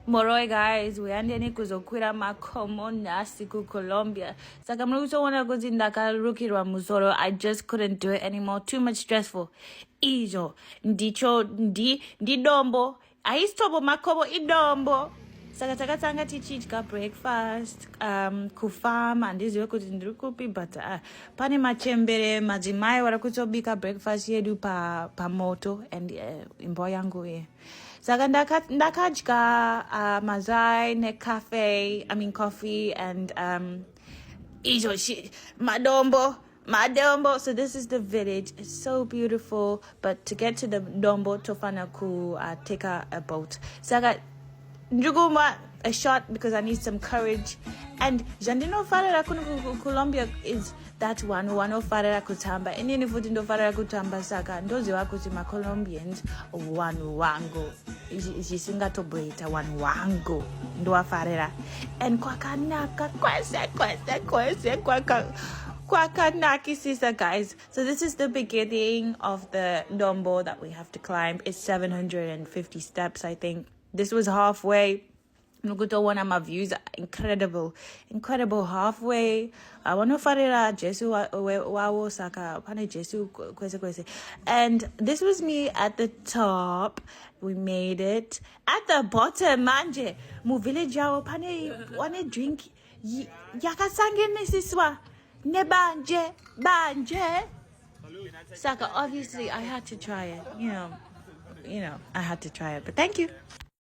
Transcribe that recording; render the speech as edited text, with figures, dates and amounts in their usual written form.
Moroi guys, uyandeni kuzokwira makomo nasi ku Colombia. Saka mlikutoona kuti ndakarukirwa musoro. I just couldn't do it anymore. Too much stressful. Ijo, ndi dombo. Aistobo makomo idombo. Saka takatanga tichidya breakfast, kufarm, andiziwe kuti ndiri kupi, but pane machembere madzimai warakutobika breakfast yedu pa moto and imbo yangu ye. Saka ndakadya mazai ne coffee and ijo Madombo. So this is the village. It's so beautiful, but to get to the dombo tofana ku take a boat. Saka Njuguma a shot because I need some courage. And Jandino Farera Colombia is that one Farera Kutamba. And then if we didn't Farera Kutamba Saka, and those Wakutima Colombians, one wango. Jisinga to Brita, one wango. Ndoa Farera. And Kwakanaka, Kwakanaki sister guys. So this is the beginning of the dombo that we have to climb. It's 750 steps, I think. This was halfway. Nukuto one of my views incredible halfway. I want to farira Jesu wawo saka pane Jesu kwese. And this was me at the top. We made it at the bottom. Manje mu village yawo pane one drink yakasange nesiswa ne banje. Saka obviously I had to try it. You know I had to try it. But thank you.